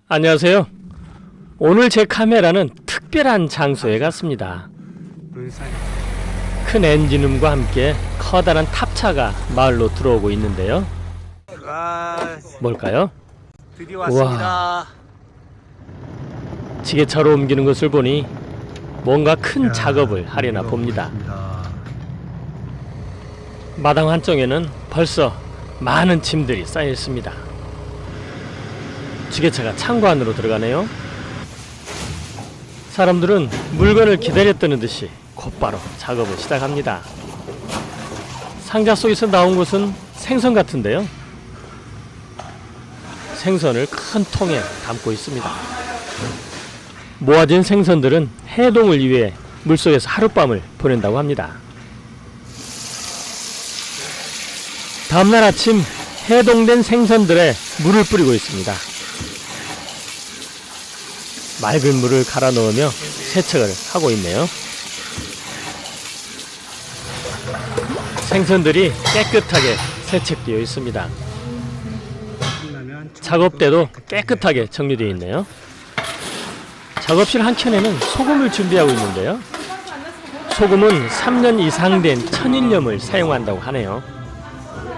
안녕하세요. 오늘 제 카메라는 특별한 장소에 갔습니다. 큰 엔진음과 함께 커다란 탑차가 마을로 들어오고 있는데요. 뭘까요? 드디어 왔습니다. 우와. 지게차로 옮기는 것을 보니 뭔가 큰 작업을 하려나 봅니다. 마당 한쪽에는 벌써 많은 짐들이 쌓여 있습니다. 지게차가 창고 안으로 들어가네요. 사람들은 물건을 기다렸다는 듯이 곧바로 작업을 시작합니다. 상자 속에서 나온 것은 생선 같은데요. 생선을 큰 통에 담고 있습니다. 모아진 생선들은 해동을 위해 물속에서 하룻밤을 보낸다고 합니다. 다음날 아침 해동된 생선들에 물을 뿌리고 있습니다. 맑은 물을 갈아 넣으며 세척을 하고 있네요. 생선들이 깨끗하게 세척되어 있습니다. 작업대도 깨끗하게 정리되어 있네요. 작업실 한켠에는 소금을 준비하고 있는데요. 소금은 3년 이상 된 천일염을 사용한다고 하네요.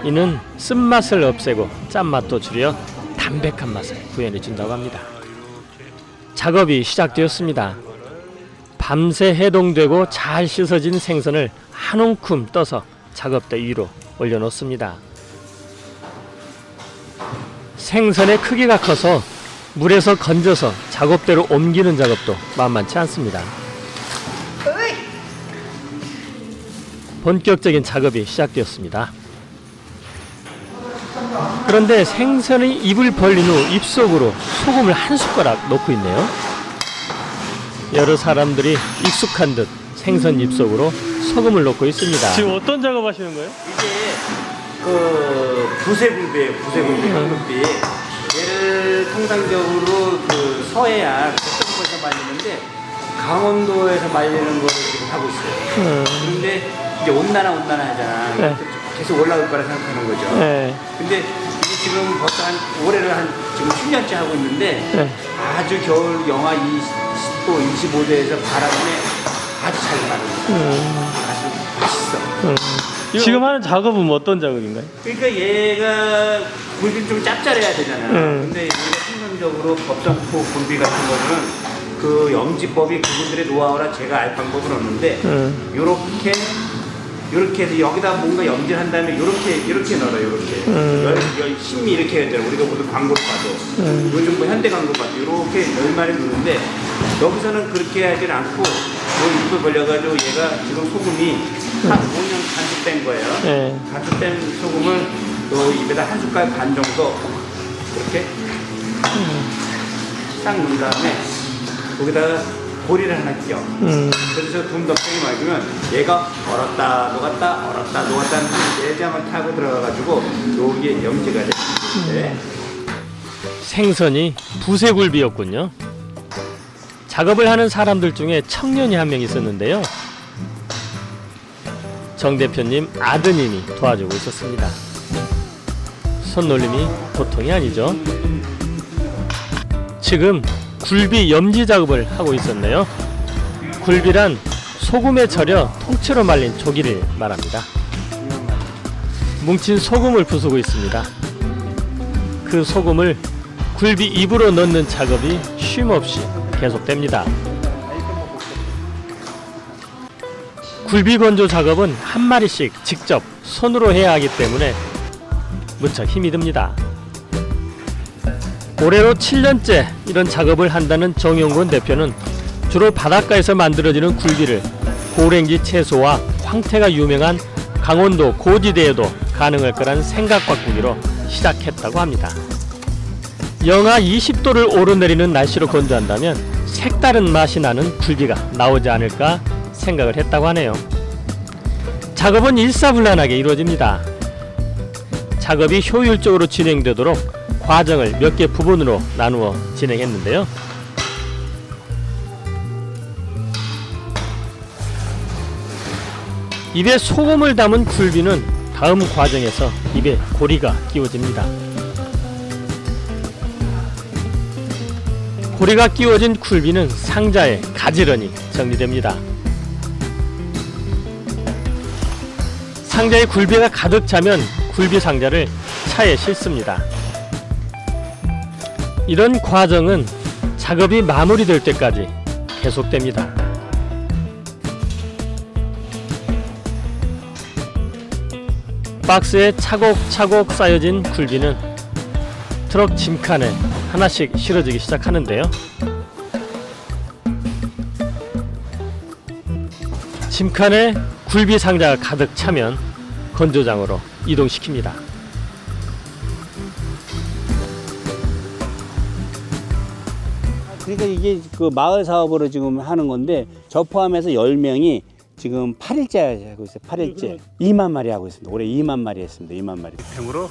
이는 쓴맛을 없애고 짠맛도 줄여 담백한 맛을 구현해 준다고 합니다. 작업이 시작되었습니다. 밤새 해동되고 잘 씻어진 생선을 한 움큼 떠서 작업대 위로 올려놓습니다. 생선의 크기가 커서 물에서 건져서 작업대로 옮기는 작업도 만만치 않습니다. 본격적인 작업이 시작되었습니다. 그런데 생선이 입을 벌린 후 입속으로 소금을 한 숟가락 넣고 있네요. 여러 사람들이 익숙한 듯 생선 입속으로 소금을 넣고 있습니다. 지금 어떤 작업 하시는 거예요? 이게 부세굴비예요. 부세굴비, 황금비. 얘를 통상적으로 서해안 북쪽에서 말리는데 강원도에서 말리는 거를 지금 하고 있어요. 근데 이제 온난화 하잖아. 네. 계속 올라올 거라 생각하는 거죠. 네. 근데 이게 지금 벌써 올해를 지금 10년째 하고 있는데 네. 아주 겨울 영하 20도, 25도에서 바람에 아주 잘 나갑니다. 아주 맛있어. 지금 하는 작업은 뭐 어떤 작업인가요? 그러니까 얘가 굴비는 좀 짭짤해야 되잖아. 근데 얘가 통상적으로 법성포 굴비 같은 거는 그 염지법이 그분들의 노하우라 제가 알 방법은 없는데 요렇게 해서 여기다 뭔가 염지한 다음에 요렇게 넣어요. 요렇게 심이 이렇게 해야 되잖아. 우리가 무슨 광고를 봐도 요즘 뭐 현대 광고 봐도 요렇게 열마리 넣는데 여기서는 그렇게 하진 않고 요 입을 벌려가지고 얘가 지금 소금이 한 5년 간축된 거예요. 간축된 소금을 요 입에다 한 숟갈 반 정도 이렇게 딱 넣은 다음에 거기다가 보리를 하나 끼워. 그래서 좀 더 세게 말리면 얘가 얼었다 녹았다 하는 내장을 타고 들어가가지고 여기에 염지가 돼. 네. 생선이 부세굴비였군요. 작업을 하는 사람들 중에 청년이 한 명 있었는데요. 정 대표님 아드님이 도와주고 있었습니다. 손놀림이 보통이 아니죠. 지금 굴비 염지 작업을 하고 있었네요. 굴비란 소금에 절여 통째로 말린 조기를 말합니다. 뭉친 소금을 부수고 있습니다. 그 소금을 굴비 입으로 넣는 작업이 쉼없이 계속됩니다. 굴비 건조 작업은 한 마리씩 직접 손으로 해야 하기 때문에 무척 힘이 듭니다. 올해로 7년째 이런 작업을 한다는 정용곤 대표는 주로 바닷가에서 만들어지는 굴비를 고랭지 채소와 황태가 유명한 강원도 고지대에도 가능할 거란 생각 바꾸기로 시작했다고 합니다. 영하 20도를 오르내리는 날씨로 건조한다면 색다른 맛이 나는 굴비가 나오지 않을까 생각을 했다고 하네요. 작업은 일사불란하게 이루어집니다. 작업이 효율적으로 진행되도록 과정을 몇 개 부분으로 나누어 진행했는데요. 입에 소금을 담은 굴비는 다음 과정에서 입에 고리가 끼워집니다. 고리가 끼워진 굴비는 상자에 가지런히 정리됩니다. 상자에 굴비가 가득 차면 굴비 상자를 차에 싣습니다. 이런 과정은 작업이 마무리될 때까지 계속됩니다. 박스에 차곡차곡 쌓여진 굴비는 트럭 짐칸에 하나씩 실어지기 시작하는데요. 짐칸에 굴비 상자가 가득 차면 건조장으로 이동시킵니다. 그러니까 이게 그 마을 사업으로 지금 하는 건데 저 포함해서 10명이 지금 8일째 하고 있어요. 8일째. 2만 마리 하고 있습니다. 올해 2만 마리 했습니다. 2만 마리. 팽으로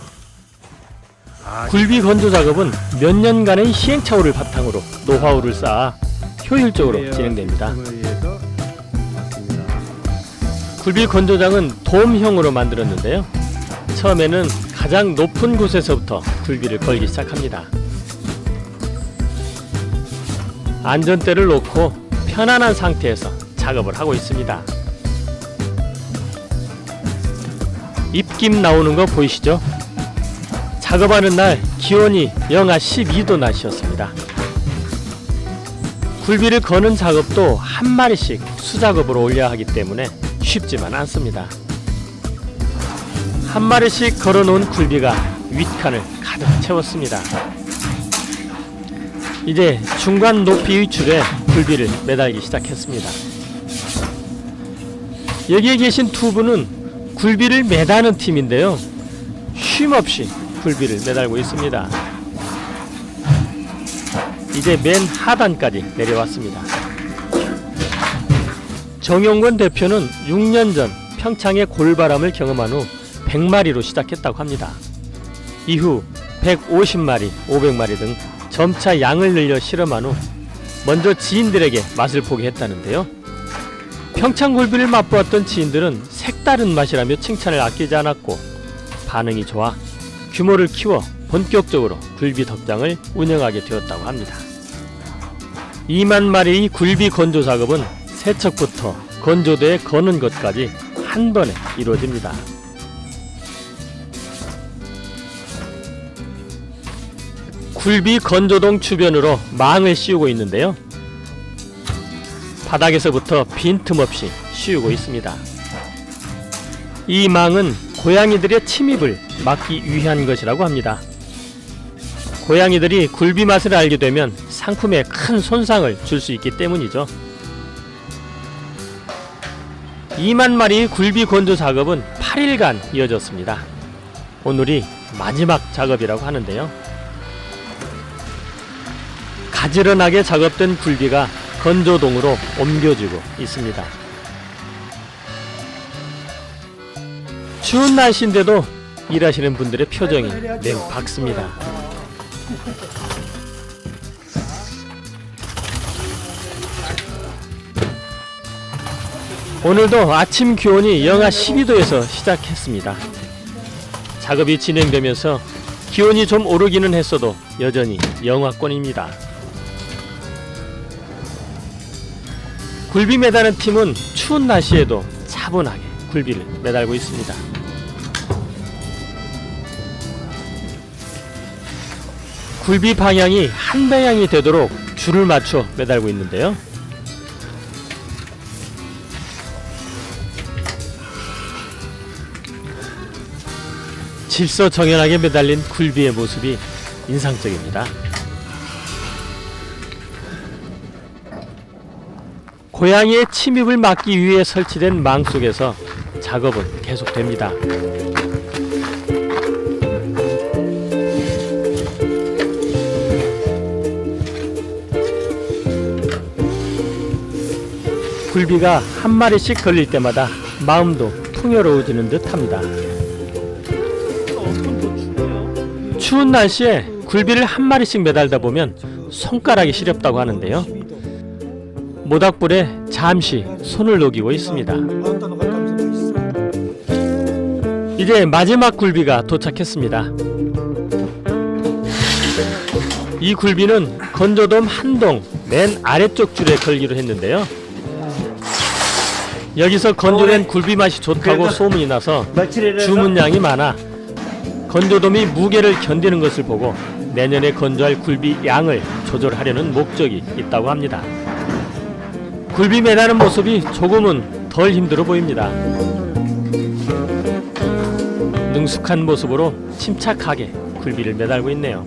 굴비 건조 작업은 몇 년간의 시행착오를 바탕으로 노하우를 쌓아 효율적으로 진행됩니다. 굴비 건조장은 돔형으로 만들었는데요. 처음에는 가장 높은 곳에서부터 굴비를 걸기 시작합니다. 안전대를 놓고 편안한 상태에서 작업을 하고 있습니다. 입김 나오는 거 보이시죠? 작업하는 날 기온이 영하 12도 날씨였습니다. 굴비를 거는 작업도 한 마리씩 수작업으로 올려야 하기 때문에 쉽지만 않습니다. 한 마리씩 걸어놓은 굴비가 윗칸을 가득 채웠습니다. 이제 중간 높이의 줄에 굴비를 매달기 시작했습니다. 여기에 계신 두 분은 굴비를 매다는 팀인데요. 쉼없이 굴비를 매달고 있습니다. 이제 맨 하단까지 내려왔습니다. 정용권 대표는 6년 전 평창의 골바람을 경험한 후 100마리로 시작했다고 합니다. 이후 150마리, 500마리 등 점차 양을 늘려 실험한 후 먼저 지인들에게 맛을 보게 했다는데요. 평창 굴비를 맛보았던 지인들은 색다른 맛이라며 칭찬을 아끼지 않았고 반응이 좋아 규모를 키워 본격적으로 굴비 덕장을 운영하게 되었다고 합니다. 2만 마리의 굴비 건조 작업은 세척부터 건조대에 거는 것까지 한 번에 이루어집니다. 굴비 건조동 주변으로 망을 씌우고 있는데요. 바닥에서부터 빈틈없이 씌우고 있습니다. 이 망은 고양이들의 침입을 막기 위한 것이라고 합니다. 고양이들이 굴비 맛을 알게 되면 상품에 큰 손상을 줄 수 있기 때문이죠. 2만 마리의 굴비 건조 작업은 8일간 이어졌습니다. 오늘이 마지막 작업이라고 하는데요. 가지런하게 작업된 굴비가 건조동으로 옮겨지고 있습니다. 추운 날씨인데도 일하시는 분들의 표정이 매우 밝습니다. 오늘도 아침 기온이 영하 12도에서 시작했습니다. 작업이 진행되면서 기온이 좀 오르기는 했어도 여전히 영하권입니다. 굴비 매다는 팀은 추운 날씨에도 차분하게 굴비를 매달고 있습니다. 굴비 방향이 한 방향이 되도록 줄을 맞춰 매달고 있는데요. 질서정연하게 매달린 굴비의 모습이 인상적입니다. 고양이의 침입을 막기 위해 설치된 망 속에서 작업은 계속됩니다. 굴비가 한 마리씩 걸릴 때마다 마음도 풍요로워지는 듯합니다. 추운 날씨에 굴비를 한 마리씩 매달다 보면 손가락이 시렵다고 하는데요. 모닥불에 잠시 손을 녹이고 있습니다. 이제 마지막 굴비가 도착했습니다. 이 굴비는 건조돔 한 동 맨 아래쪽 줄에 걸기로 했는데요. 여기서 건조된 굴비 맛이 좋다고 소문이 나서 주문량이 많아 건조돔이 무게를 견디는 것을 보고 내년에 건조할 굴비 양을 조절하려는 목적이 있다고 합니다. 굴비 매다는 모습이 조금은 덜 힘들어 보입니다. 능숙한 모습으로 침착하게 굴비를 매달고 있네요.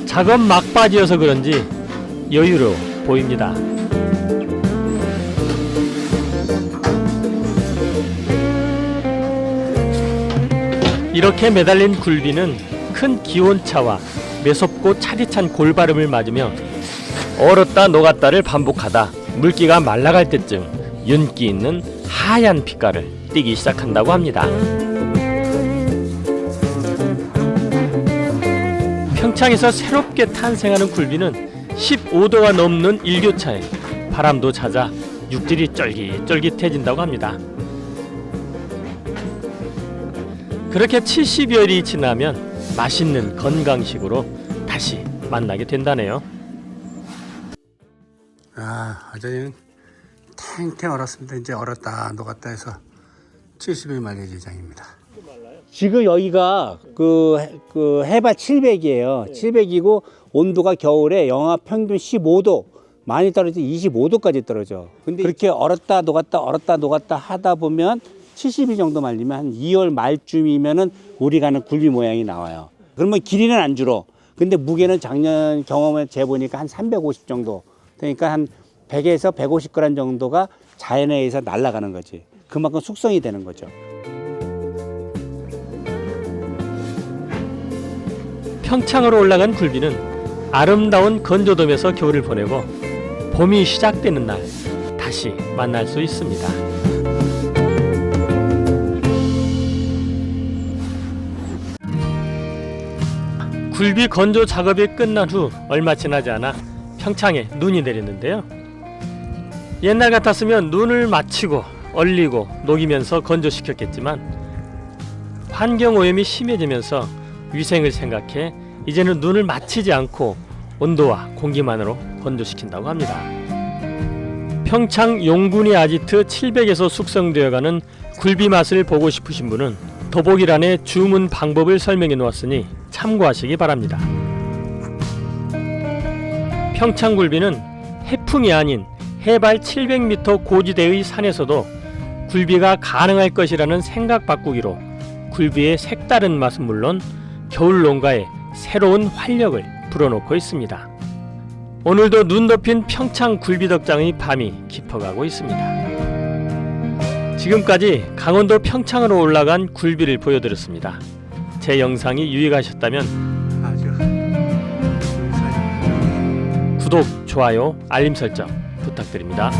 작업 막바지여서 그런지 여유로워 보입니다. 이렇게 매달린 굴비는 큰 기온차와 매섭고 차디찬 골바름을 맞으며 얼었다 녹았다를 반복하다 물기가 말라갈 때쯤 윤기 있는 하얀 빛깔을 띠기 시작한다고 합니다. 평창에서 새롭게 탄생하는 굴비는 15도가 넘는 일교차에 바람도 잦아 육질이 쫄깃쫄깃해진다고 합니다. 그렇게 70여일이 지나면 맛있는 건강식으로 다시 만나게 된다네요. 어제는 탱탱 얼었습니다. 이제 얼었다 녹았다 해서 70일 말릴 예정입니다. 지금 여기가 그 해발 700이에요. 700이고 온도가 겨울에 영하 평균 15도, 많이 떨어져 25도까지 떨어져. 근데 그렇게 얼었다 녹았다 하다 보면 70일 정도 말리면 한 2월 말쯤이면은 우리가 하는 굴비 모양이 나와요. 그러면 길이는 안 줄어. 근데 무게는 작년 경험에 재보니까 한 350 정도. 그러니까 한 100에서 150g 정도가 자연에 의해서 날아가는 거지. 그만큼 숙성이 되는 거죠. 평창으로 올라간 굴비는 아름다운 건조돔에서 겨울을 보내고 봄이 시작되는 날 다시 만날 수 있습니다. 굴비 건조 작업이 끝난 후 얼마 지나지 않아 평창에 눈이 내렸는데요. 옛날 같았으면 눈을 맞추고 얼리고 녹이면서 건조시켰겠지만 환경오염이 심해지면서 위생을 생각해 이제는 눈을 맞추지 않고 온도와 공기만으로 건조시킨다고 합니다. 평창 용군이 아지트 700에서 숙성되어가는 굴비 맛을 보고 싶으신 분은 더보기란에 주문 방법을 설명해 놓았으니 참고하시기 바랍니다. 평창 굴비는 해풍이 아닌 해발 700m 고지대의 산에서도 굴비가 가능할 것이라는 생각 바꾸기로 굴비의 색다른 맛은 물론 겨울 농가에 새로운 활력을 불어넣고 있습니다. 오늘도 눈 덮인 평창 굴비덕장의 밤이 깊어가고 있습니다. 지금까지 강원도 평창으로 올라간 굴비를 보여드렸습니다. 제 영상이 유익하셨다면 구독, 좋아요, 알림 설정 부탁드립니다.